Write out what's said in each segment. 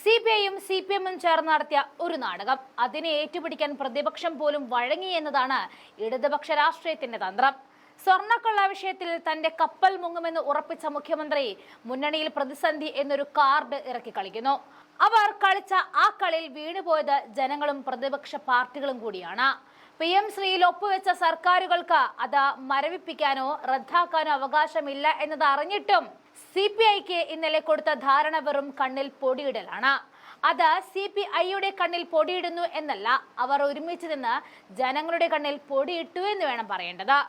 സിപിഐയും സിപിഎമ്മും ചേർന്ന് നടത്തിയ ഒരു നാടകം. അതിനെ ഏറ്റുപിടിക്കാൻ പ്രതിപക്ഷം പോലും വഴങ്ങി എന്നതാണ് ഇടതുപക്ഷ രാഷ്ട്രീയത്തിന്റെ തന്ത്രം. സ്വർണ്ണക്കൊള്ള വിഷയത്തിൽ തന്റെ കപ്പൽ മുങ്ങുമെന്ന് ഉറപ്പിച്ച മുഖ്യമന്ത്രി മുന്നണിയിൽ പ്രതിസന്ധി എന്നൊരു കാർഡ് ഇറക്കി കളിക്കുന്നു. അവർ കളിച്ച ആ കളിയിൽ വീണുപോയത് ജനങ്ങളും പ്രതിപക്ഷ പാർട്ടികളും കൂടിയാണ്. PM ശ്രീയിൽ ഒപ്പുവെച്ച സർക്കാരുകൾക്ക് അത് മരവിപ്പിക്കാനോ റദ്ദാക്കാനോ അവകാശമില്ല എന്നത് അറിഞ്ഞിട്ടും CPIക്ക് ഇന്നലെ കൊടുത്ത ധാരണ വെറും കണ്ണിൽ പൊടിയിടലാണ്. അത് CPIയുടെ കണ്ണിൽ പൊടിയിടുന്നു എന്നല്ല, അവർ ഒരുമിച്ച് നിന്ന് ജനങ്ങളുടെ കണ്ണിൽ പൊടിയിട്ടു എന്ന് വേണം പറയേണ്ടത്.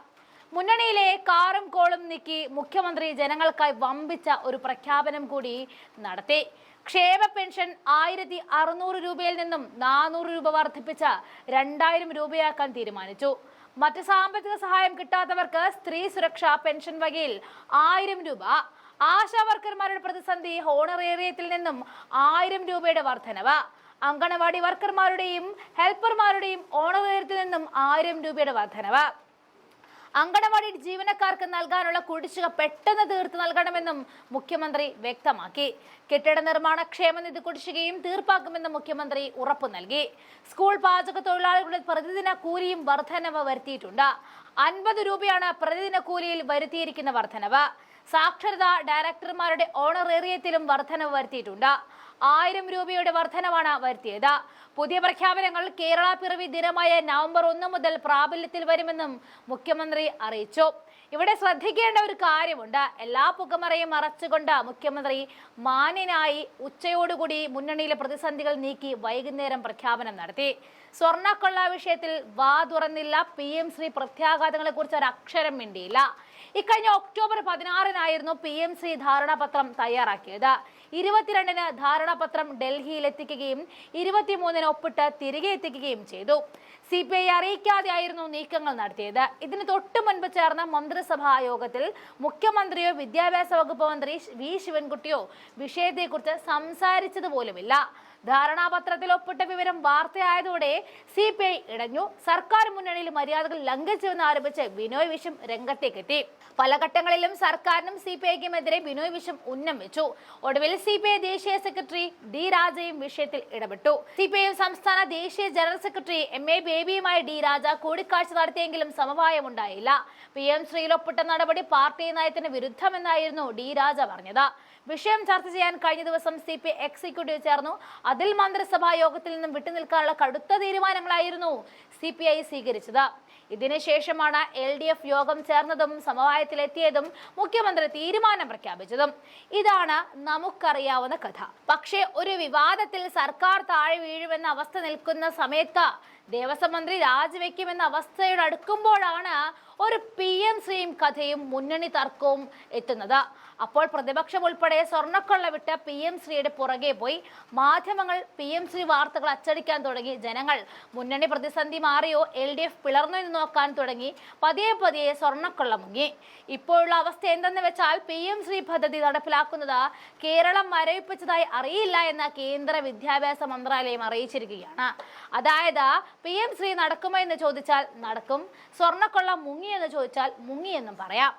മുന്നണിയിലെ കാറും കോളും നീക്കി മുഖ്യമന്ത്രി ജനങ്ങൾക്കായി വമ്പിച്ച ഒരു പ്രഖ്യാപനം കൂടി നടത്തി. ക്ഷേമ പെൻഷൻ 1600 രൂപയിൽ നിന്നും 400 രൂപ വർദ്ധിപ്പിച്ച് 2000 രൂപയാക്കാൻ തീരുമാനിച്ചു. മറ്റ് സാമ്പത്തിക സഹായം കിട്ടാത്തവർക്ക് സ്ത്രീ സുരക്ഷാ പെൻഷൻ വകയിൽ 1000 രൂപ, ആശാ വർക്കർമാരുടെ പ്രതിസന്ധി ഹോണറേറിയത്തിൽ നിന്നും 1000 രൂപയുടെ വർധനവ്, അങ്കണവാടി വർക്കർമാരുടെയും ഹെൽപ്പർമാരുടെയും ഓണറേറിയത്തിൽ നിന്നും 1000 രൂപയുടെ വർധനവ്, അങ്കണവാടി ജീവനക്കാർക്ക് നൽകാനുള്ള കുടിശ്ശിക പെട്ടെന്ന് തീർത്ത് നൽകണമെന്നും മുഖ്യമന്ത്രി വ്യക്തമാക്കി. കെട്ടിട നിർമ്മാണ ക്ഷേമനിധി കുടിശ്ശികയും തീർപ്പാക്കുമെന്ന് മുഖ്യമന്ത്രി ഉറപ്പു നൽകി. സ്കൂൾ പാചക തൊഴിലാളികളുടെ പ്രതിദിന കൂലിയും വർധനവ് വരുത്തിയിട്ടുണ്ട്. 50 രൂപയാണ് പ്രതിദിന കൂലിയിൽ വരുത്തിയിരിക്കുന്ന വർധനവ്. സാക്ഷരതാ ഡയറക്ടർമാരുടെ ഓണറേറിയത്തിലും വർധനവ് വരുത്തിയിട്ടുണ്ട്. 1000 രൂപയുടെ വർധനവാണ് വരുത്തിയത്. പുതിയ പ്രഖ്യാപനങ്ങൾ കേരള പിറവി ദിനമായ നവംബർ 1 മുതൽ പ്രാബല്യത്തിൽ വരുമെന്നും മുഖ്യമന്ത്രി അറിയിച്ചു. ഇവിടെ ശ്രദ്ധിക്കേണ്ട ഒരു കാര്യമുണ്ട്. എല്ലാ പുകമറയും മറച്ചുകൊണ്ട് മുഖ്യമന്ത്രി മാന്യനായി ഉച്ചയോടുകൂടി മുന്നണിയിലെ പ്രതിസന്ധികൾ നീക്കി വൈകുന്നേരം പ്രഖ്യാപനം നടത്തി. സ്വർണ്ണക്കൊള്ള വിഷയത്തിൽ വാ തുറന്നില്ല. PM ശ്രീ പ്രത്യാഘാതങ്ങളെ കുറിച്ച് ഒരു അക്ഷരം മിണ്ടിയില്ല. ഇക്കഴിഞ്ഞ ഒക്ടോബർ 16-നായിരുന്നു PM ശ്രീ ധാരണാപത്രം തയ്യാറാക്കിയത്. 22-ന് ധാരണാപത്രം ഡൽഹിയിൽ എത്തിക്കുകയും 23-ന് ഒപ്പിട്ട് തിരികെ എത്തിക്കുകയും ചെയ്തു. CPI അറിയിക്കാതെയായിരുന്നു നീക്കങ്ങൾ നടത്തിയത്. ഇതിന് തൊട്ടു മുൻപ് ചേർന്ന മന്ത്രിസഭാ യോഗത്തിൽ മുഖ്യമന്ത്രിയോ വിദ്യാഭ്യാസ വകുപ്പ് മന്ത്രി V ശിവൻകുട്ടിയോ വിഷയത്തെക്കുറിച്ച് സംസാരിച്ചതുപോലുമില്ല. ധാരണാപത്രത്തിൽ ഒപ്പിട്ട വിവരം വാർത്തയായതോടെ CPI ഇടഞ്ഞു. സർക്കാർ മുന്നണിയിൽ മര്യാദകൾ ലംഘിച്ചുവെന്ന് ആരോപിച്ച് ബിനോയ് വിശ്വം രംഗത്തേക്കെത്തി. പല ഘട്ടങ്ങളിലും സർക്കാരിനും CPIക്കുമെതിരെ ബിനോയ് വിശ്വം ഉന്നം വെച്ചു. ഒടുവിൽ CPI ദേശീയ സെക്രട്ടറി D രാജയും വിഷയത്തിൽ ഇടപെട്ടു. CPI സംസ്ഥാന ദേശീയ ജനറൽ സെക്രട്ടറി MA ബേബിയുമായി D രാജ കൂടിക്കാഴ്ച നടത്തിയെങ്കിലും സമവായമുണ്ടായില്ല. PM ശ്രീയിൽ ഒപ്പിട്ട നടപടി പാർട്ടി നയത്തിന് വിരുദ്ധമെന്നായിരുന്നു D രാജ പറഞ്ഞത്. വിഷയം ചർച്ച ചെയ്യാൻ കഴിഞ്ഞ ദിവസം CPI എക്സിക്യൂട്ടീവ് ചേർന്നു. അതിൽ മന്ത്രിസഭാ യോഗത്തിൽ നിന്നും വിട്ടുനിൽക്കാനുള്ള കടുത്ത തീരുമാനങ്ങളായിരുന്നു CPI സ്വീകരിച്ചത്. ഇതിനുശേഷമാണ് LDF യോഗം ചേർന്നതും സമവായത്തിലെത്തിയതും മുഖ്യമന്ത്രി തീരുമാനം പ്രഖ്യാപിച്ചതും. ഇതാണ് നമുക്കറിയാവുന്ന കഥ. പക്ഷേ ഒരു വിവാദത്തിൽ സർക്കാർ താഴെ വീഴുമെന്ന അവസ്ഥ നിൽക്കുന്ന സമയത്ത് ദേവസ്വം മന്ത്രി രാജിവെക്കുമെന്ന അവസ്ഥയോട് അടുക്കുമ്പോഴാണ് ഒരു PM ശ്രീയും കഥയും മുന്നണി തർക്കവും എത്തുന്നത്. അപ്പോൾ പ്രതിപക്ഷം ഉൾപ്പെടെ സ്വർണ്ണക്കൊള്ള വിട്ട് PM ശ്രീയുടെ പുറകെ പോയി. മാധ്യമങ്ങൾ PM ശ്രീ വാർത്തകൾ അച്ചടിക്കാൻ തുടങ്ങി. ജനങ്ങൾ മുന്നണി പ്രതിസന്ധി മാറിയോ LDF പിളർന്നു എന്ന് നോക്കാൻ തുടങ്ങി. പതിയെ പതിയെ സ്വർണ്ണക്കൊള്ള മുങ്ങി. ഇപ്പോഴുള്ള അവസ്ഥ എന്തെന്ന് വെച്ചാൽ PM ശ്രീ പദ്ധതി നടപ്പിലാക്കുന്നത് കേരളം മരവിപ്പിച്ചതായി അറിയില്ല എന്ന കേന്ദ്ര വിദ്യാഭ്യാസ മന്ത്രാലയം അറിയിച്ചിരിക്കുകയാണ്. അതായത് PM ശ്രീ നടക്കുമോ എന്ന് ചോദിച്ചാൽ നടക്കും, സ്വർണ്ണക്കൊള്ള മുങ്ങി എന്ന് ചോദിച്ചാൽ മുങ്ങിയെന്നും പറയാം.